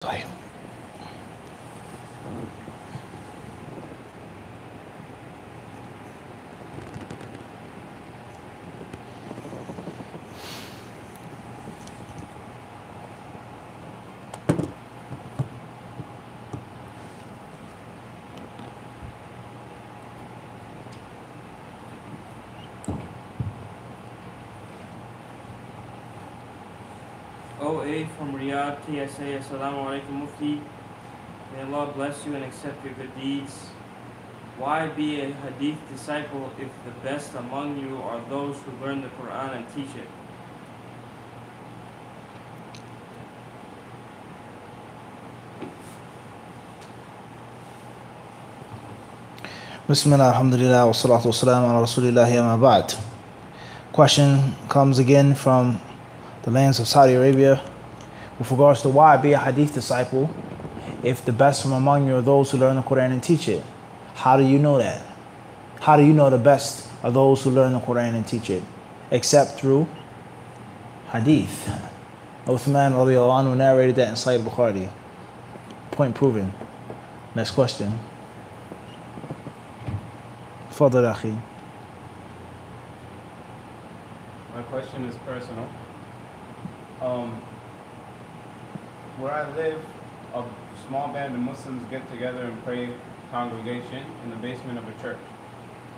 طيب. OA from Riyadh, TSA. Assalamu alaikum, Mufti. May Allah bless you and accept your good deeds. Why be a Hadith disciple if the best among you are those who learn the Quran and teach it? Bismillah, alhamdulillah, wa salatu wa salam ala rasulillahi amma ba'd. Question comes again from the lands of Saudi Arabia with regards to why be a hadith disciple if the best from among you are those who learn the Quran and teach it. How do you know that? How do you know the best are those who learn the Quran and teach it? Except through hadith. Uthman radiallahu anhu narrated that in Sahih Bukhari. Point proven. Next question. Fadl akhi. My question is personal. Where I live, a small band of Muslims get together and pray congregation in the basement of a church.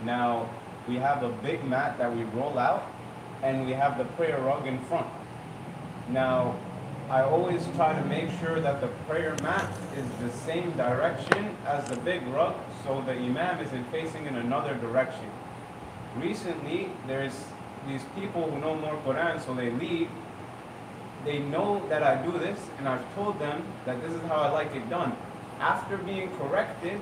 Now, we have a big mat that we roll out, and we have the prayer rug in front. Now, I always try to make sure that the prayer mat is the same direction as the big rug, so the imam isn't facing in another direction. Recently, there's these people who know more Quran, so they leave. They know that I do this, and I've told them that this is how I like it done. After being corrected,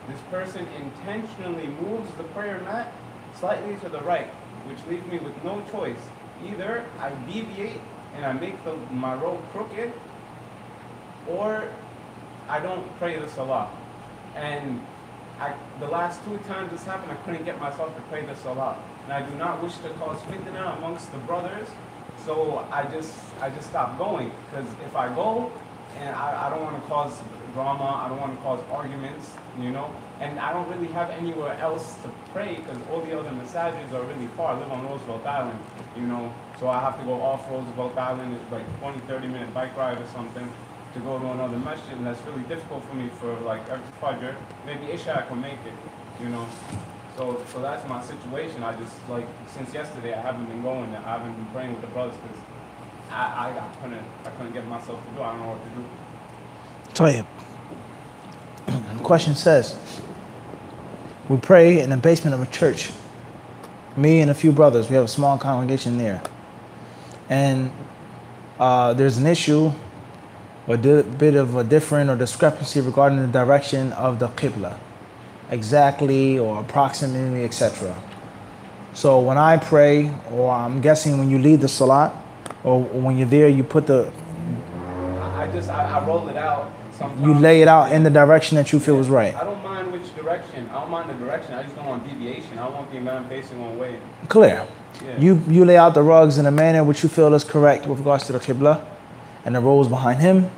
this person intentionally moves the prayer mat slightly to the right, which leaves me with no choice. Either I deviate and I make my robe crooked, or I don't pray the salah. And the last two times this happened, I couldn't get myself to pray the salah. And I do not wish to cause fitna amongst the brothers, so I just stopped going. Because if I go, and I don't want to cause drama, I don't want to cause arguments, and I don't really have anywhere else to pray because all the other masajids are really far. I live on Roosevelt Island, so I have to go off Roosevelt Island. It's like 20-30-minute bike ride or something to go to another masjid, and that's really difficult for me for like every Fajr. Maybe Isha I can make it, So that's my situation. I just, since yesterday I haven't been going. I haven't been praying with the brothers because I couldn't get myself to do. I don't know what to do. Tayyib. The question says, we pray in the basement of a church. Me and a few brothers, we have a small congregation there. And there's an issue, a bit of a difference or discrepancy regarding the direction of the Qibla. Exactly or approximately, etc. So when I pray, or I'm guessing when you lead the salat, or when you're there, you put the... I roll it out. Sometimes. You lay it out in the direction that you feel is right. I don't mind which direction. I don't mind the direction. I just don't want deviation. I don't want the imam facing one way. Clear. Yeah. You lay out the rugs in a manner which you feel is correct with regards to the Qibla, and the rows behind him.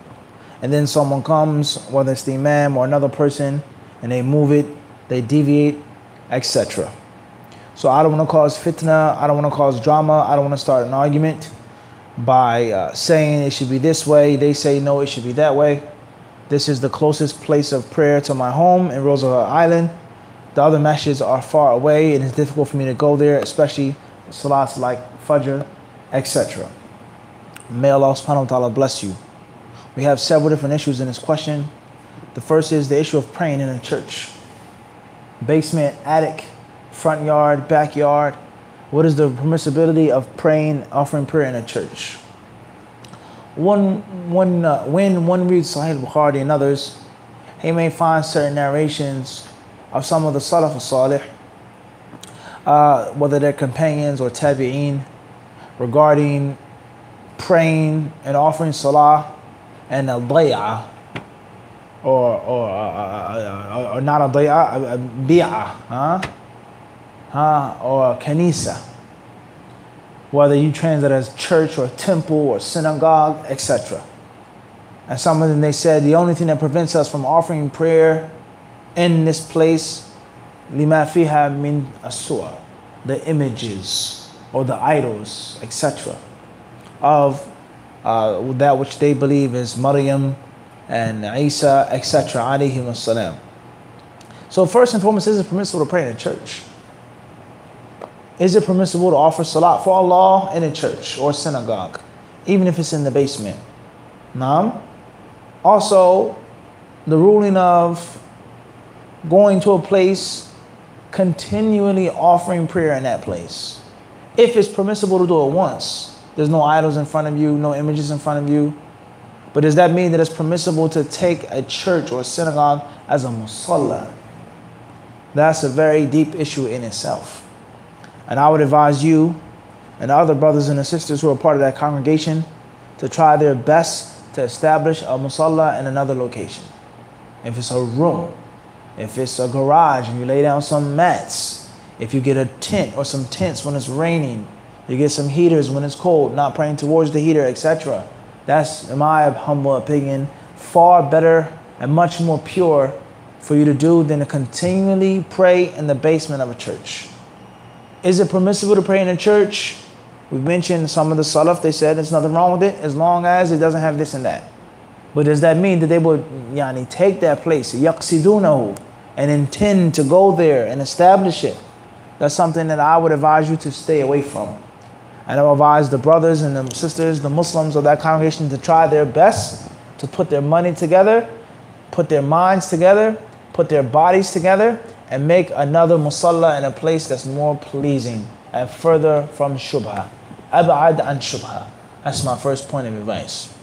And then someone comes, whether it's the imam or another person, and they move it, they deviate, etc. So I don't want to cause fitna, I don't want to cause drama, I don't want to start an argument by saying it should be this way, they say no, it should be that way. This is the closest place of prayer to my home in Roosevelt Island. The other masjids are far away and it's difficult for me to go there, especially salats like Fajr, etc. May Allah subhanahu wa ta'ala bless you. We have several different issues in this question. The first is the issue of praying in a church. Basement, attic, front yard, backyard. What is the permissibility of praying, offering prayer in a church? When one reads Sahih Bukhari and others, he may find certain narrations of some of the Salaf al-Salih, whether they're companions or tabi'een, regarding praying and offering salah and al-day'ah, or not a day'ah, a bi'ah, or kanisa. Whether you translate it as church or temple or synagogue, etc. And some of them, they said, the only thing that prevents us from offering prayer in this place, لِمَا فِيهَا مِنْ الصُّوَرِ, the images or the idols, etc. of that which they believe is Maryam and Isa, etc. alayhim as-salam. So first and foremost, is it permissible to pray in a church? Is it permissible to offer salat for Allah in a church or synagogue, even if it's in the basement? Naam. Also, the ruling of going to a place, continually offering prayer in that place. If it's permissible to do it once, there's no idols in front of you, no images in front of you. But does that mean that it's permissible to take a church or a synagogue as a musalla? That's a very deep issue in itself. And I would advise you and other brothers and sisters who are part of that congregation to try their best to establish a musalla in another location. If it's a room, if it's a garage and you lay down some mats, if you get a tent or some tents when it's raining, you get some heaters when it's cold, not praying towards the heater, etc. That's, in my humble opinion, far better and much more pure for you to do than to continually pray in the basement of a church. Is it permissible to pray in a church? We've mentioned some of the Salaf, they said there's nothing wrong with it as long as it doesn't have this and that. But does that mean that they would take that place, yaqsidunahu, and intend to go there and establish it? That's something that I would advise you to stay away from. And I would advise the brothers and the sisters, the Muslims of that congregation, to try their best to put their money together, put their minds together, put their bodies together, and make another musalla in a place that's more pleasing and further from shubha. Ab'ad an shubha. That's my first point of advice.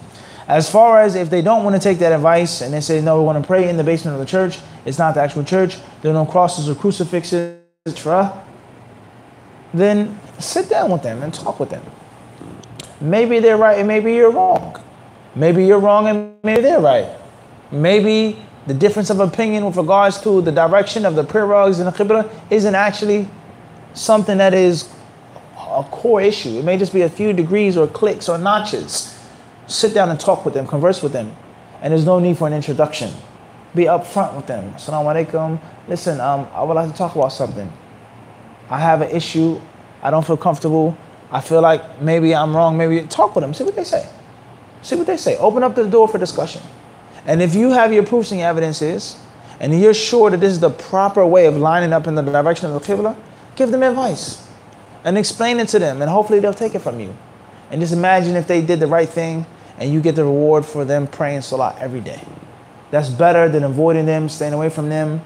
As far as if they don't want to take that advice and they say, no, we want to pray in the basement of the church, it's not the actual church, there are no crosses or crucifixes, etc., then sit down with them and talk with them. Maybe they're right and maybe you're wrong. Maybe you're wrong and maybe they're right. Maybe the difference of opinion with regards to the direction of the prayer rugs and the qibla isn't actually something that is a core issue. It may just be a few degrees or clicks or notches. Sit down and talk with them, converse with them. And there's no need for an introduction. Be upfront with them. Assalamu alaikum. Listen, I would like to talk about something. I have an issue. I don't feel comfortable. I feel like maybe I'm wrong. Maybe talk with them. See what they say. See what they say. Open up the door for discussion. And if you have your proofs and your evidences, and you're sure that this is the proper way of lining up in the direction of the qibla, give them advice and explain it to them, and hopefully they'll take it from you. And just imagine if they did the right thing and you get the reward for them praying salah every day. That's better than avoiding them, staying away from them,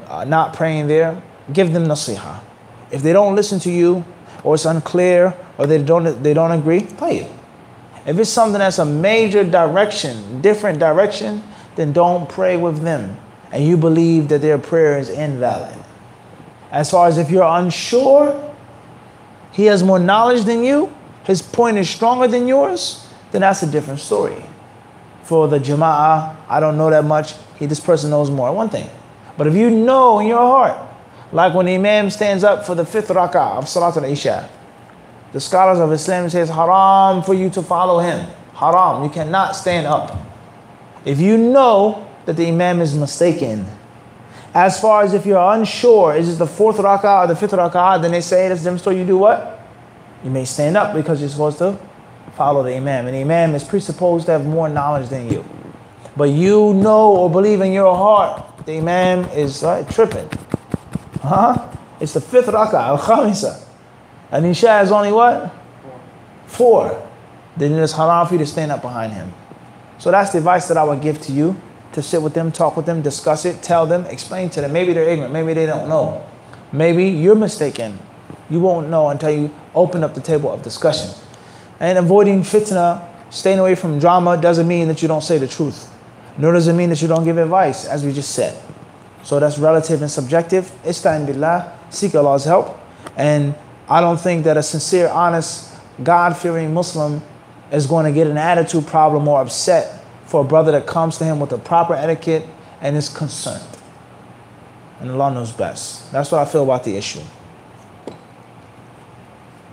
not praying there. Give them nasihah. If they don't listen to you, or it's unclear, or they don't agree, pray it. If it's something that's a major direction, different direction, then don't pray with them. And you believe that their prayer is invalid. As far as if you're unsure, he has more knowledge than you, his point is stronger than yours, then that's a different story. For the jama'ah, I don't know that much, this person knows more, one thing. But if you know in your heart, like when the imam stands up for the 5th rak'ah of Salat al-Isha, the scholars of Islam say it's haram for you to follow him. Haram, you cannot stand up. If you know that the imam is mistaken, as far as if you're unsure, is it the 4th rak'ah or the 5th rak'ah, then they say that's them, so you do what? You may stand up because you're supposed to follow the imam. And the imam is presupposed to have more knowledge than you. But you know or believe in your heart the imam is tripping. It's the 5th rak'ah, al-khamisa. And Isha is only what? 4. Then it's haram for you to stand up behind him. So that's the advice that I would give to you, to sit with them, talk with them, discuss it, tell them, explain to them. Maybe they're ignorant, maybe they don't know. Maybe you're mistaken. You won't know until you open up the table of discussion. And avoiding fitna, staying away from drama, doesn't mean that you don't say the truth. Nor does it mean that you don't give advice, as we just said. So that's relative and subjective. Ista'in billah, seek Allah's help. And I don't think that a sincere, honest, God-fearing Muslim is going to get an attitude problem or upset for a brother that comes to him with the proper etiquette and is concerned. And Allah knows best. That's what I feel about the issue.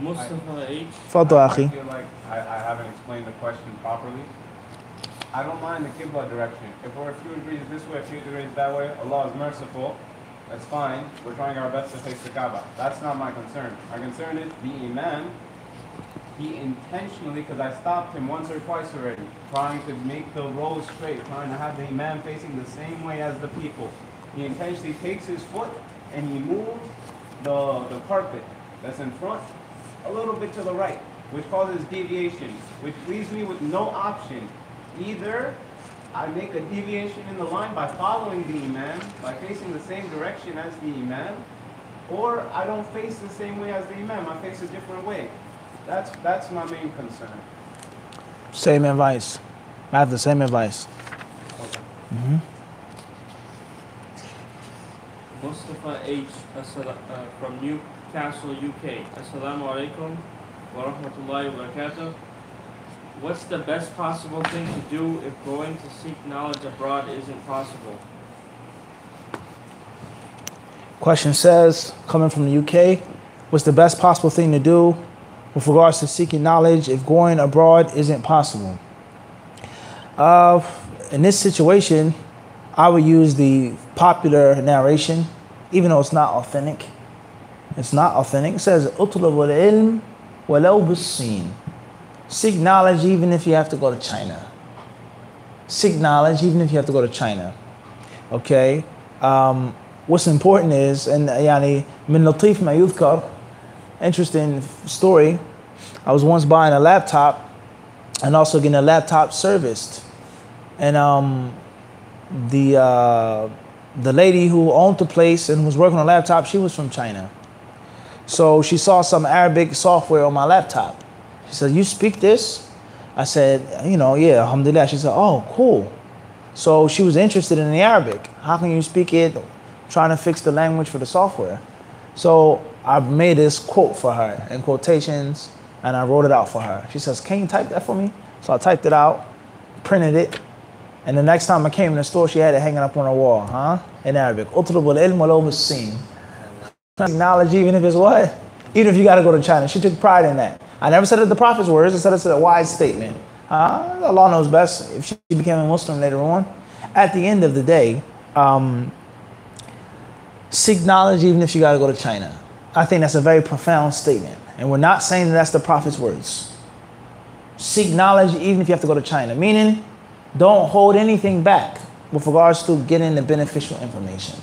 Mustafa H. Fadlu, I akhi. feel like I haven't explained the question properly. I don't mind the Qibla direction. If we're a few degrees this way, a few degrees that way, Allah is merciful. That's fine. We're trying our best to face the Kaaba. That's not my concern. My concern is the Imam, he intentionally, because I stopped him once or twice already, trying to make the row straight, trying to have the Imam facing the same way as the people. He intentionally takes his foot and he moves the carpet that's in front a little bit to the right, which causes deviation, which leaves me with no option. Either I make a deviation in the line by following the Imam, by facing the same direction as the Imam, or I don't face the same way as the Imam, I face a different way. That's my main concern. Same advice. I have the same advice. Okay. Mm-hmm. Mustafa H. From Newcastle, UK. Assalamu alaikum wa rahmatullahi wa barakatuh. What's the best possible thing to do if going to seek knowledge abroad isn't possible? Question says, coming from the UK, what's the best possible thing to do with regards to seeking knowledge if going abroad isn't possible? In this situation, I would use the popular narration, even though it's not authentic. It's not authentic. It says, "Utlub al-ilm walau bis-sin." Seek knowledge even if you have to go to China. Seek knowledge even if you have to go to China. Okay? What's important is, and yani min latif ma yudhkar, interesting story. I was once buying a laptop and also getting a laptop serviced. And the lady who owned the place and was working on a laptop, she was from China. So she saw some Arabic software on my laptop. She said, "You speak this?" I said, "Yeah, alhamdulillah." She said, "Oh, cool." So she was interested in the Arabic. How can you speak it? Trying to fix the language for the software. So I made this quote for her in quotations and I wrote it out for her. She says, "Can you type that for me?" So I typed it out, printed it, and the next time I came in the store, she had it hanging up on her wall, in Arabic. "Utlub al-ilm walau bis-sin." Knowledge, even if it's what? Even if you got to go to China. She took pride in that. I never said it the Prophet's words. I said it's a wise statement. Allah knows best if she became a Muslim later on. At the end of the day, seek knowledge even if you got to go to China. I think that's a very profound statement. And we're not saying that that's the Prophet's words. Seek knowledge even if you have to go to China. Meaning, don't hold anything back with regards to getting the beneficial information.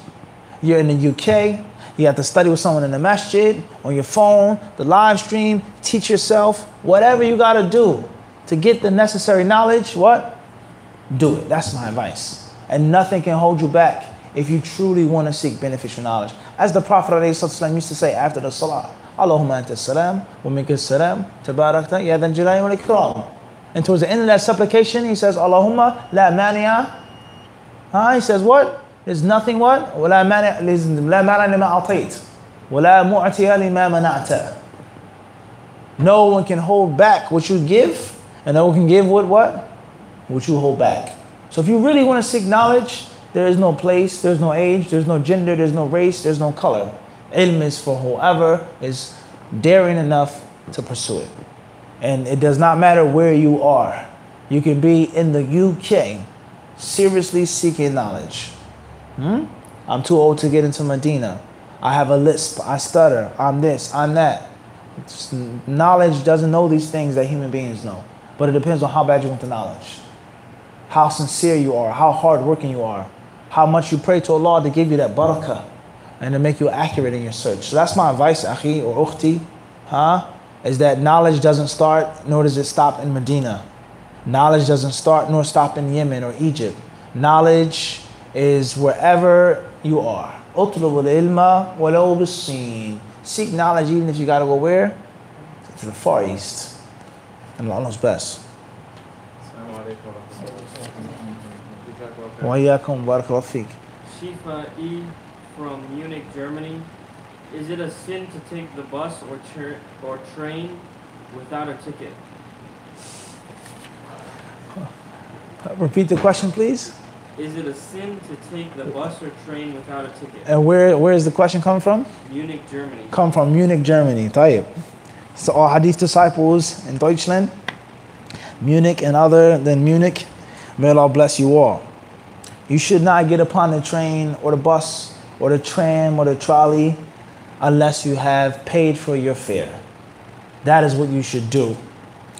You're in the UK. You have to study with someone in the masjid, on your phone, the live stream, teach yourself, whatever you got to do to get the necessary knowledge, what? Do it. That's my advice. And nothing can hold you back if you truly want to seek beneficial knowledge. As the Prophet ﷺ used to say after the salah, "Allahumma anta salam, wa minka salam, tabarakta, ya dhal jalali wal ikram." And towards the end of that supplication, he says, "Allahumma la mani'a." He says what? There's nothing what? وَلَا مَانِعَ لِمَا أَعْطَيْتَ وَلَا مُعْتِيَ لِمَا مَنَعْتَ. No one can hold back what you give, and no one can give what you hold back. So if you really want to seek knowledge, there is no place, there's no age, there's no gender, there's no race, there's no color. Ilm is for whoever is daring enough to pursue it. And it does not matter where you are. You can be in the UK seriously seeking knowledge. I'm too old to get into Medina. I have a lisp. I stutter. I'm this. I'm that. Knowledge doesn't know these things that human beings know. But it depends on how bad you want the knowledge. How sincere you are. How hardworking you are. How much you pray to Allah to give you that barakah and to make you accurate in your search. So that's my advice, akhi or ukhti, is that knowledge doesn't start nor does it stop in Medina. Knowledge doesn't start nor stop in Yemen or Egypt. Knowledge is wherever you are. Utlub al-ilma walau bis-sin. Seek knowledge even if you got to go where? To the Far East. And Allah knows best. Wa iyyakum barakallahu feek. Shifa E from Munich, Germany. Is it a sin to take the bus or train without a ticket? Repeat the question, please. Is it a sin to take the bus or train without a ticket? And where is the question coming from? Munich, Germany. Come from Munich, Germany. طيب. So all Hadith disciples in Deutschland, Munich and other than Munich, May Allah bless you all. You should not get upon the train or the bus or the tram or the trolley unless you have paid for your fare. That is what you should do.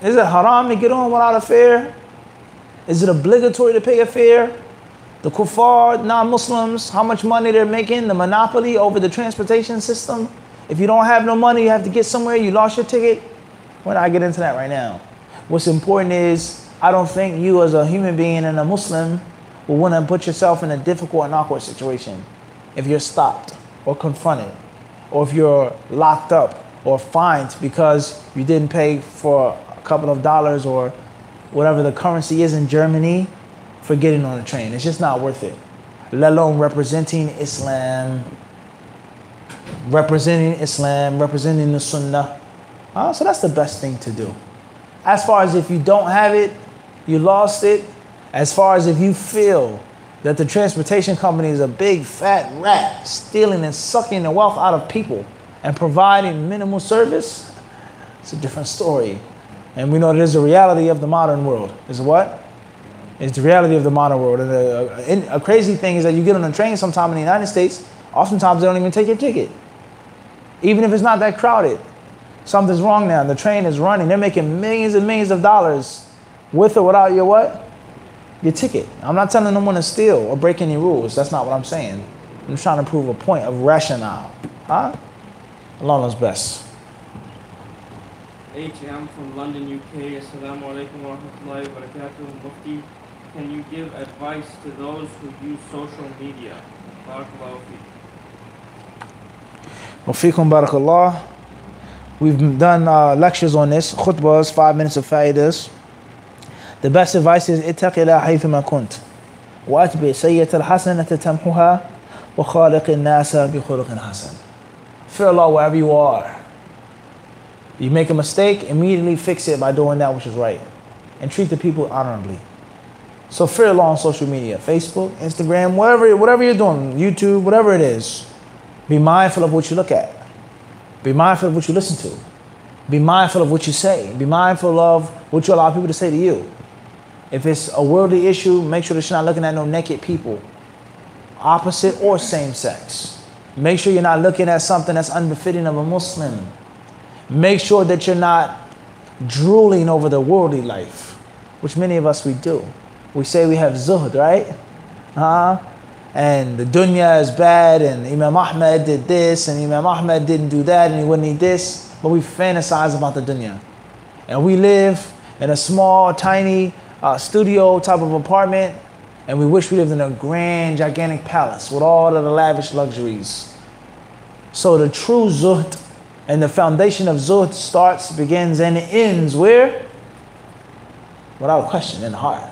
Is it haram to get on without a fare? Is it obligatory to pay a fare? The kuffar, non-Muslims, how much money they're making, the monopoly over the transportation system. If you don't have no money, you have to get somewhere, you lost your ticket. We're not get into that right now. What's important is, I don't think you as a human being and a Muslim will want to put yourself in a difficult and awkward situation if you're stopped or confronted, or if you're locked up or fined because you didn't pay for a couple of dollars or whatever the currency is in Germany for getting on a train. It's just not worth it. Let alone representing Islam, representing the Sunnah. So that's the best thing to do. As far as if you don't have it, you lost it. As far as if you feel that the transportation company is a big fat rat stealing and sucking the wealth out of people and providing minimal service, it's a different story. And we know that there's a reality of the modern world. Is what? It's the reality of the modern world. And a crazy thing is that you get on a train sometime in the United States, oftentimes they don't even take your ticket. Even if it's not that crowded. Something's wrong now. The train is running. They're making millions and millions of dollars with or without your what? Your ticket. I'm not telling them to steal or break any rules. That's not what I'm saying. I'm trying to prove a point of rationale. Allah knows best. H, I'm from London, UK. Assalamu alaikum wa rahmatullahi wa barakatuh. Mufti, can you give advice to those who use social media? Barakallahu feek. Wa feekum barakallah. We've done lectures on this, khutbahs, 5 minutes of fa'idas. The best advice is اتق الله حيثما كنت وأتبع سيئة الحسنة تمحها وخالق الناس بخلق حسن. Fear Allah wherever you are. You make a mistake, immediately fix it by doing that which is right. And treat the people honorably. So fear Allah on social media, Facebook, Instagram, whatever you're doing, YouTube, whatever it is. Be mindful of what you look at. Be mindful of what you listen to. Be mindful of what you say. Be mindful of what you allow people to say to you. If it's a worldly issue, make sure that you're not looking at no naked people, opposite or same sex. Make sure you're not looking at something that's unbefitting of a Muslim. Make sure that you're not drooling over the worldly life, which many of us we do. We say we have zuhd, right? And the dunya is bad, and Imam Ahmed did this, and Imam Ahmed didn't do that, and he wouldn't need this. But we fantasize about the dunya. And we live in a small, tiny studio type of apartment, and we wish we lived in a grand, gigantic palace with all of the lavish luxuries. So the true zuhd and the foundation of zuhd starts, begins, and ends where? Without question, in the heart.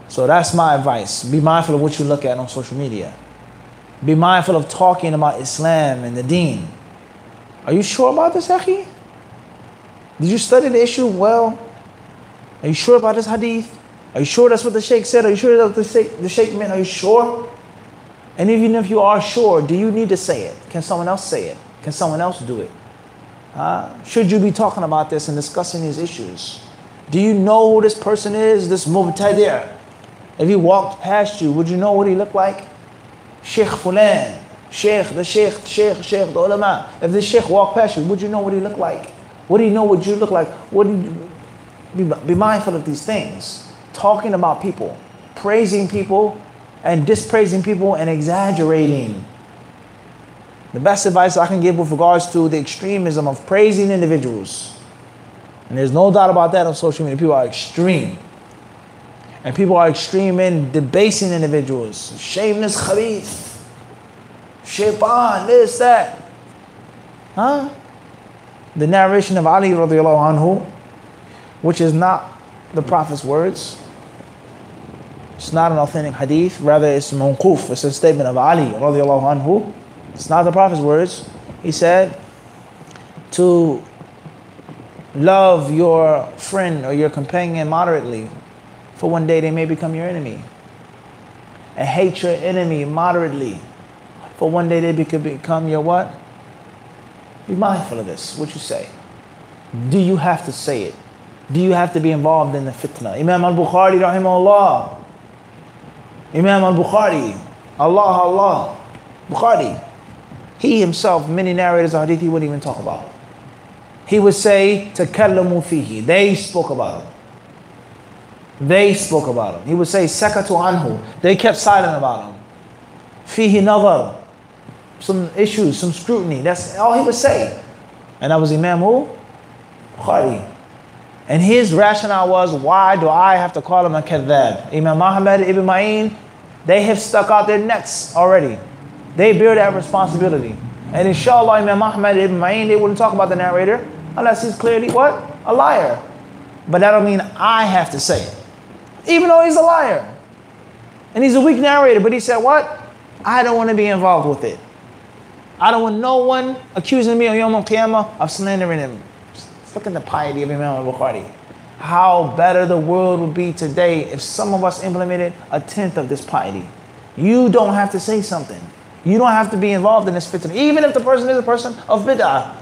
So that's my advice. Be mindful of what you look at on social media. Be mindful of talking about Islam and the deen. Are you sure about this, Akhi? Did you study the issue well? Are you sure about this hadith? Are you sure that's what the Sheikh said? Are you sure that's what the Sheikh meant? Are you sure? And even if you are sure, do you need to say it? Can someone else say it? Can someone else do it? Should you be talking about this and discussing these issues? Do you know who this person is, this mubtadi'? If he walked past you, would you know what he looked like? Sheikh Fulan, the ulama. If this Sheikh walked past you, would you know what he looked like? What do you know what you look like? Be mindful of these things. Talking about people, praising people, and dispraising people, and exaggerating. The best advice I can give with regards to the extremism of praising individuals. And there's no doubt about that on social media. People are extreme. And people are extreme in debasing individuals. Shameless khabith. Shaitan, this, that. The narration of Ali radiallahu anhu, which is not the Prophet's words. It's not an authentic hadith. Rather, it's mawquf. It's a statement of Ali radiallahu anhu. It's not the Prophet's words. He said to love your friend or your companion moderately, for one day they may become your enemy. And hate your enemy moderately, for one day they could become your what? Be mindful of this, what you say. Do you have to say it? Do you have to be involved in the fitna? Imam al-Bukhari, rahimahullah. Imam al-Bukhari, Allah. Bukhari. He himself, many narrators of hadith, he wouldn't even talk about. He would say, takallamu fihi. They spoke about him. They spoke about him. He would say, sakatu anhu. They kept silent about him. Fihi nazar. Some issues, some scrutiny. That's all he would say. And that was Imam who? Bukhari. And his rationale was, why do I have to call him a kadhab? Imam Ahmad ibn Ma'in, they have stuck out their necks already. They bear that responsibility. And inshallah, Imam Ahmad ibn Ma'in, they wouldn't talk about the narrator unless he's clearly what? A liar. But that don't mean I have to say it. Even though he's a liar. And he's a weak narrator, but he said what? I don't want to be involved with it. I don't want no one accusing me on Yom Al-Qiyamah of slandering him. Look at the piety of Imam al-Bukhari. How better the world would be today if some of us implemented a tenth of this piety. You don't have to say something. You don't have to be involved in this fitna. Even if the person is a person of bid'ah.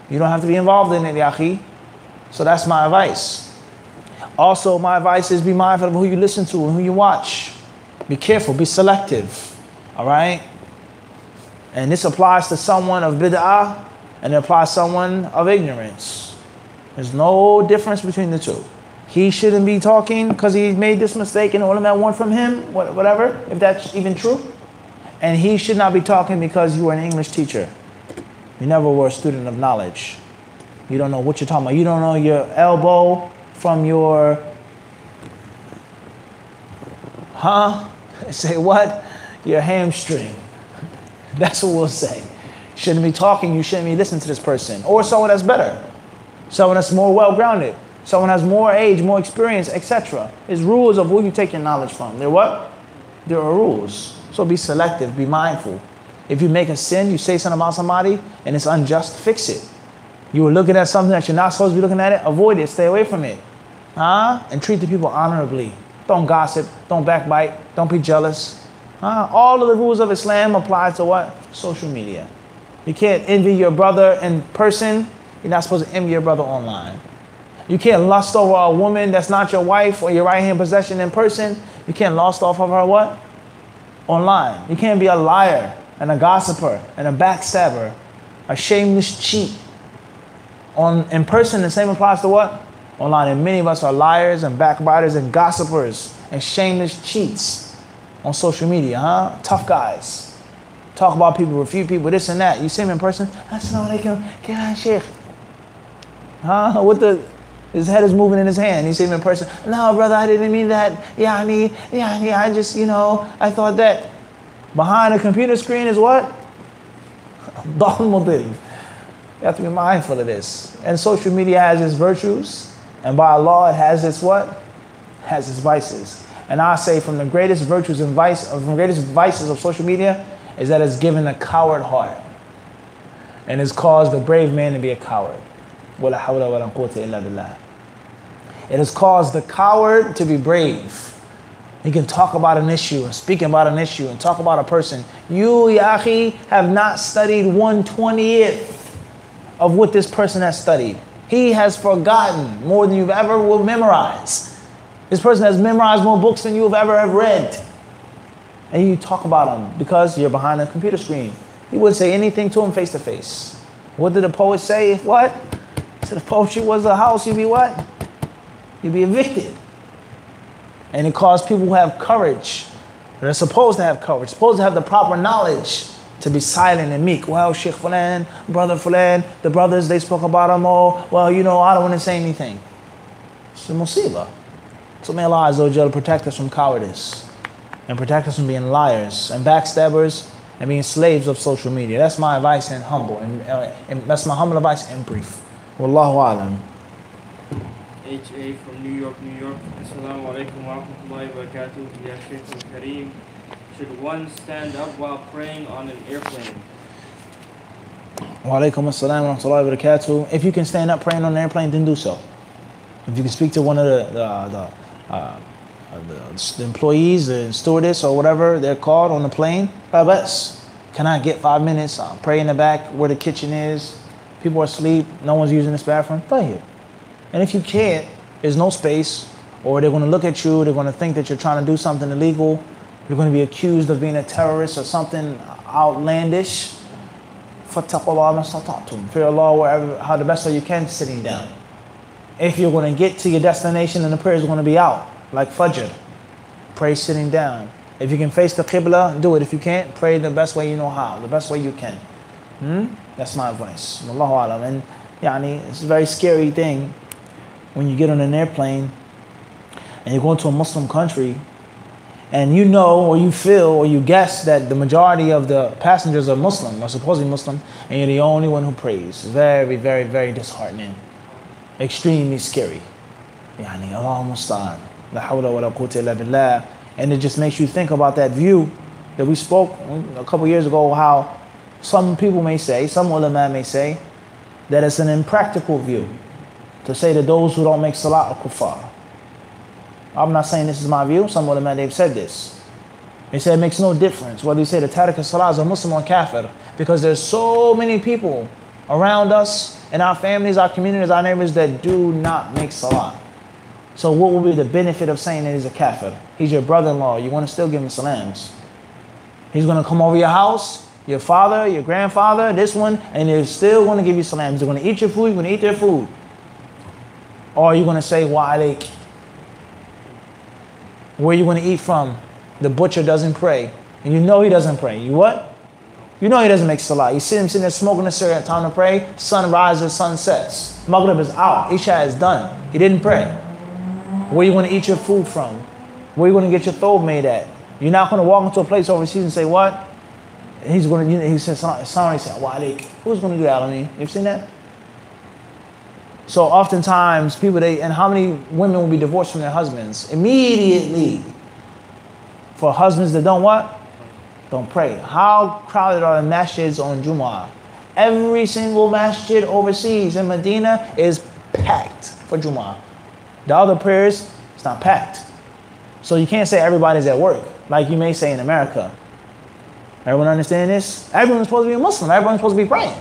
You don't have to be involved in it, yaqi. So that's my advice. Also, my advice is be mindful of who you listen to and who you watch. Be careful, be selective. All right? And this applies to someone of bid'ah and it applies to someone of ignorance. There's no difference between the two. He shouldn't be talking because he made this mistake and ulama want from him, whatever, if that's even true. And he should not be talking because you were an English teacher. You never were a student of knowledge. You don't know what you're talking about. You don't know your elbow from your... Say what? Your hamstring. That's what we'll say. Shouldn't be talking, you shouldn't be listening to this person. Or someone that's better. Someone that's more well-grounded. Someone has more age, more experience, etc. There's rules of who you take your knowledge from. There what? There are rules. So be selective, be mindful. If you make a sin, you say something about somebody, and it's unjust, fix it. You were looking at something that you're not supposed to be looking at it, avoid it, stay away from it. And treat the people honorably. Don't gossip, don't backbite, don't be jealous. All of the rules of Islam apply to what? Social media. You can't envy your brother in person. You're not supposed to envy your brother online. You can't lust over a woman that's not your wife or your right-hand possession in person. You can't lust off of her what? Online. You can't be a liar and a gossiper and a backstabber, a shameless cheat. In person, the same applies to what? Online. And many of us are liars and backbiters and gossipers and shameless cheats on social media, Tough guys. Talk about people, refute people, this and that. You see him in person, Assalamu alaikum, can Sheikh? His head is moving in his hand. You see him in person, no brother, I didn't mean that. I just, I thought that. Behind a computer screen is what? You have to be mindful of this. And social media has its virtues, and by Allah it has its what? Has its vices. And I say from the greatest virtues and vices of social media is that it's given a coward heart. And it's caused a brave man to be a coward. It has caused the coward to be brave. He can talk about an issue and speak about an issue and talk about a person. You, ya akhi, have not studied 1/20th of what this person has studied. He has forgotten more than you've ever will memorize. This person has memorized more books than you have ever have read. And you talk about him because you're behind a computer screen. He wouldn't say anything to him face to face. What did the poet say? What? So if poetry was a house, you'd be what? You'd be evicted. And it caused people who have courage, they're supposed to have courage, supposed to have the proper knowledge, to be silent and meek. Well, Sheikh Fulan, Brother Fulan, the brothers, they spoke about him all. Well, I don't want to say anything. It's a musibah. So may Allah Azza wa Jalla protect us from cowardice and protect us from being liars and backstabbers and being slaves of social media. That's my advice and that's my humble advice in brief. Wallahu alam. HA from New York. Assalamu alaikum wa rahmatullahi wa barakatuh. Ya Shaykh al-Kareem. Should one stand up while praying on an airplane? Wa alaikum assalam wa rahmatullahi wa barakatuh. If you can stand up praying on an airplane, then do so. If you can speak to one of the employees, the stewardess or whatever they're called on the plane, can I get 5 minutes? I'll pray in the back where the kitchen is. People are asleep. No one's using this bathroom. Play here. And if you can't, there's no space, or they're going to look at you, they're going to think that you're trying to do something illegal, you're going to be accused of being a terrorist or something outlandish. فَاتَّقُوا اللَّهَ مَا اسْتَطَعْتُمْ. Fear Allah wherever, how the best way you can, sitting down. If you're going to get to your destination and the prayer is going to be out, like Fajr, pray sitting down. If you can face the Qibla, do it. If you can't, pray the best way you know how, the best way you can. That's my advice. Wallahu alam. And it's a very scary thing when you get on an airplane and you go into a Muslim country and you know or you feel or you guess that the majority of the passengers are Muslim or supposedly Muslim, and you're the only one who prays. It's very, very, very disheartening. Extremely scary. Allahu musta'an. La hawla wa la quwwata illa billah. And it just makes you think about that view that we spoke a couple years ago, how some people may say, some ulama may say, that it's an impractical view to say that those who don't make salah are kuffar. I'm not saying this is my view. Some ulama, they've said this. They say it makes no difference whether you say the tariq as-salah is a Muslim or kafir, because there's so many people around us, in our families, our communities, our neighbors, that do not make salah. So what will be the benefit of saying that he's a kafir? He's your brother-in-law. You want to still give him salams. He's going to come over your house, your father, your grandfather, this one, and they're still going to give you salams. They're going to eat your food, you're going to eat their food. Or are you going to say, wa alayk? Where are you going to eat from? The butcher doesn't pray. And you know he doesn't pray. You what? You know he doesn't make salah. You see him sitting there smoking a cigarette, time to pray. Sun rises, sun sets. Maghrib is out. Isha is done. He didn't pray. Where are you going to eat your food from? Where are you going to get your thobe made at? You're not going to walk into a place overseas and say, what? And he's going to, he says, somebody said, wa alayk. Who's going to do that on me? You've seen that? So oftentimes people, and how many women will be divorced from their husbands immediately for husbands that don't what? Don't pray. How crowded are the masjids on Jumu'ah? Every single masjid overseas in Medina is packed for Jumu'ah. The other prayers, it's not packed. So you can't say everybody's at work, like you may say in America. Everyone understand this? Everyone's supposed to be a Muslim. Everyone's supposed to be praying.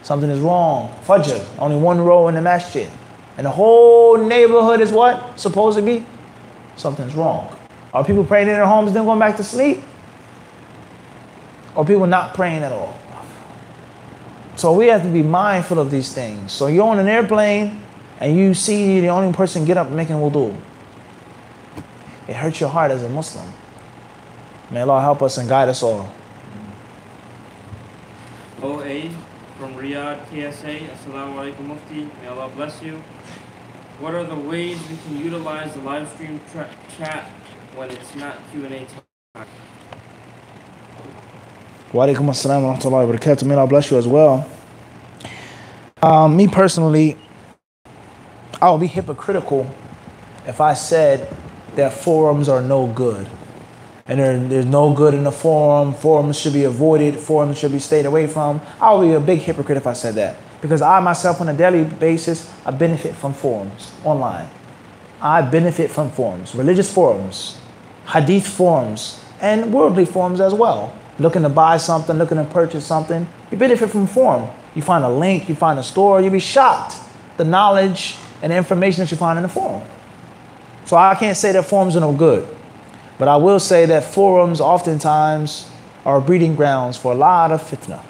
Something is wrong. Fajr, only one row in the masjid. And the whole neighborhood is what? Supposed to be? Something's wrong. Are people praying in their homes and then going back to sleep? Or people not praying at all? So we have to be mindful of these things. So you're on an airplane and you see the only person get up making wudu. It hurts your heart as a Muslim. May Allah help us and guide us all. OA from Riyadh, KSA. Assalamu alaikum Mufti. May Allah bless you. What are the ways we can utilize the live stream chat when it's not Q&A time? Wa alaikum assalam wa rahmatullahi wa barakatuh. May Allah bless you as well. Me personally, I would be hypocritical if I said that forums are no good. And there's no good in the forum. Forums should be avoided. Forums should be stayed away from. I would be a big hypocrite if I said that. Because I myself, on a daily basis, I benefit from forums online. I benefit from forums, religious forums, hadith forums, and worldly forums as well. Looking to buy something, looking to purchase something, you benefit from forum. You find a link, you find a store, you'll be shocked. The knowledge and the information that you find in the forum. So I can't say that forums are no good. But I will say that forums oftentimes are breeding grounds for a lot of fitna.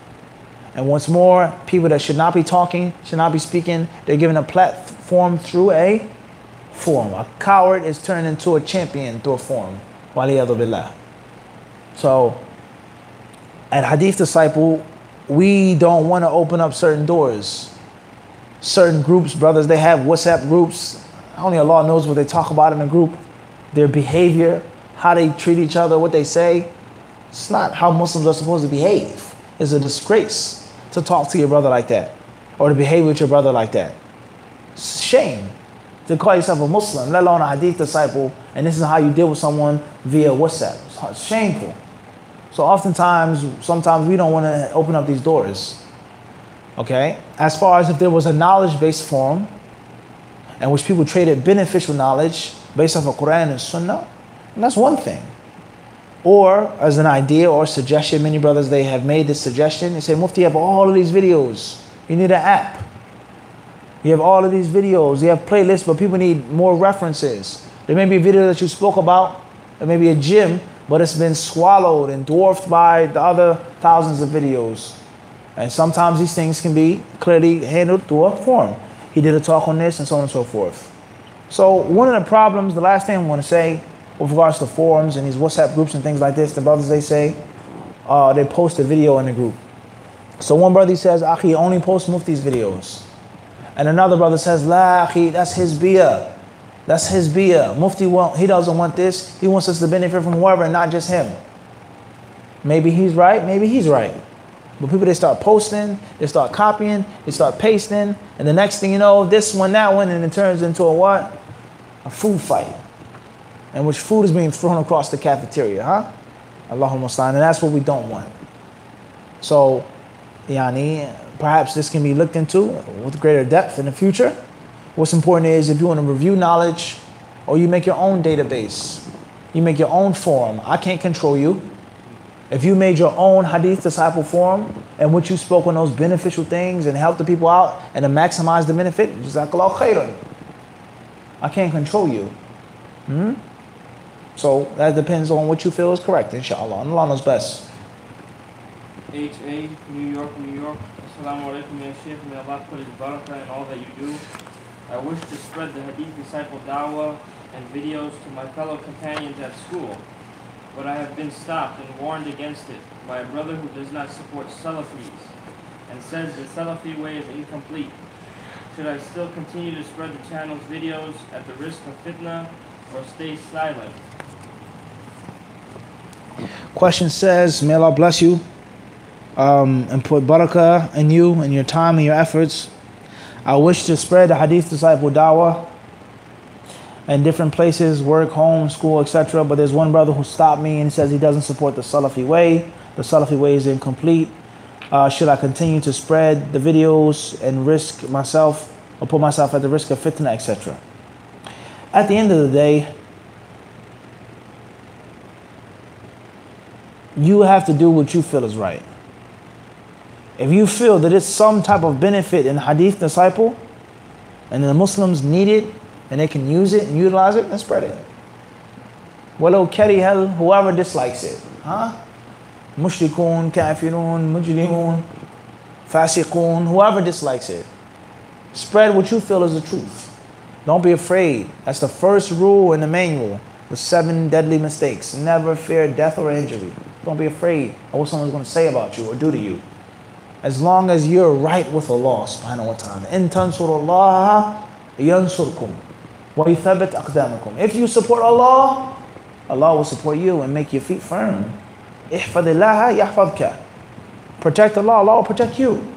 And once more, people that should not be talking, should not be speaking, they're given a platform through a forum. A coward is turned into a champion through a forum. Waliyadu billah. So, at HadithDisciple, we don't want to open up certain doors. Certain groups, brothers, they have WhatsApp groups. Only Allah knows what they talk about in a group. Their behavior, how they treat each other, what they say. It's not how Muslims are supposed to behave. It's a disgrace to talk to your brother like that or to behave with your brother like that. It's a shame to call yourself a Muslim, let alone a hadith disciple, and this is how you deal with someone via WhatsApp. It's shameful. So oftentimes, sometimes we don't want to open up these doors. Okay? As far as if there was a knowledge-based forum in which people traded beneficial knowledge based off of Quran and Sunnah, and that's one thing. Or as an idea or suggestion, many brothers, they have made this suggestion. They say, Mufti, you have all of these videos. You need an app. You have all of these videos. You have playlists, but people need more references. There may be a video that you spoke about. There may be a gym, but it's been swallowed and dwarfed by the other thousands of videos. And sometimes these things can be clearly handled through a forum. He did a talk on this and so on and so forth. So one of the problems, the last thing I want to say with regards to forums and these WhatsApp groups and things like this, the brothers, they say, they post a video in the group. So one brother says, Akhi, only post Mufti's videos. And another brother says, La, Akhi, that's his biyah. That's his biyah. Mufti, he doesn't want this. He wants us to benefit from whoever and not just him. Maybe he's right, maybe he's right. But people, they start posting, they start copying, they start pasting, and the next thing you know, this one, that one, and it turns into a what? A food fight. In which food is being thrown across the cafeteria, huh? Allahumma salli, and that's what we don't want. So, yani, perhaps this can be looked into with greater depth in the future. What's important is if you want to review knowledge, or you make your own database, you make your own forum. I can't control you. If you made your own Hadith Disciple forum, and what you spoke on those beneficial things and helped the people out and to maximize the benefit, Jazakallahu khairan. I can't control you. So that depends on what you feel is correct, inshallah. And Allah knows best. H.A., New York, New York. Assalamu alaikum, ya Shaykh. May Allah put his barakah in all that you do. I wish to spread the Hadith Disciple dawah and videos to my fellow companions at school, but I have been stopped and warned against it by a brother who does not support Salafis and says the Salafi way is incomplete. Should I still continue to spread the channel's videos at the risk of fitna or stay silent? Question says, may Allah bless you and put barakah in you and your time and your efforts. I wish to spread the Hadith Disciple dawah in different places, work, home, school, etc. But there's one brother who stopped me and says he doesn't support the Salafi way. The Salafi way is incomplete. Should I continue to spread the videos and risk myself or put myself at the risk of fitna, etc.? At the end of the day, you have to do what you feel is right. If you feel that it's some type of benefit in Hadith Disciple and the Muslims need it and they can use it and utilize it, then spread it. Walau karihal, whoever dislikes it. Mushrikun, kafirun, mujrimun, fasiqun, whoever dislikes it. Spread what you feel is the truth. Don't be afraid. That's the first rule in the manual. The 7 deadly mistakes. Never fear death or injury. Don't be afraid of what someone's going to say about you or do to you. As long as you're right with Allah subhanahu wa ta'ala. In tansurullaha yansurkum wa yuthabbit aqdamakum. If you support Allah, Allah will support you and make your feet firm. Ihfadillaha yahfadka. Protect Allah, Allah will protect you.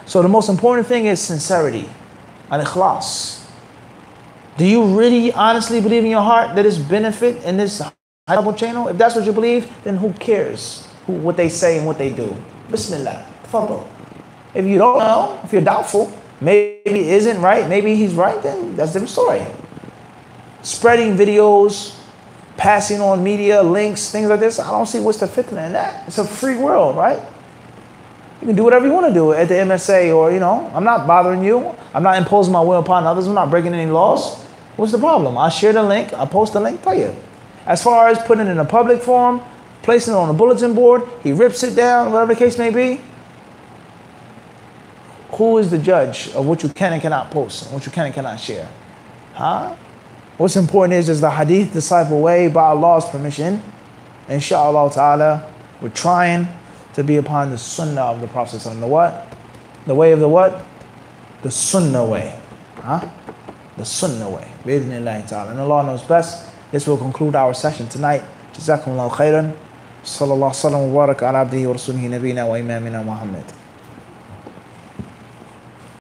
So the most important thing is sincerity and ikhlas. Do you really honestly believe in your heart that there's benefit in this HadithDisciple channel? If that's what you believe, then who cares what they say and what they do? Bismillah. Tafadal. If you don't know, if you're doubtful, maybe it isn't right, maybe he's right, then that's a different story. Spreading videos, passing on media, links, things like this, I don't see what's the fitna in that. It's a free world, right? You can do whatever you want to do at the MSA or, I'm not bothering you. I'm not imposing my will upon others. I'm not breaking any laws. What's the problem? I share the link. I post the link for you. As far as putting it in a public forum, placing it on a bulletin board, he rips it down, whatever the case may be. Who is the judge of what you can and cannot post and what you can and cannot share? What's important is the Hadith Disciple way by Allah's permission. Inshallah ta'ala, we're trying to be upon the sunnah of the Prophet. The what? The way of the what? The sunnah way. The sunnah way. Bi'idhnillahi ta'ala. And Allah knows best. This will conclude our session tonight. Jazakumullahu khairan. Sallallahu sallam wa barak ala abdihi wa rasulihi nabina wa imamina Muhammad.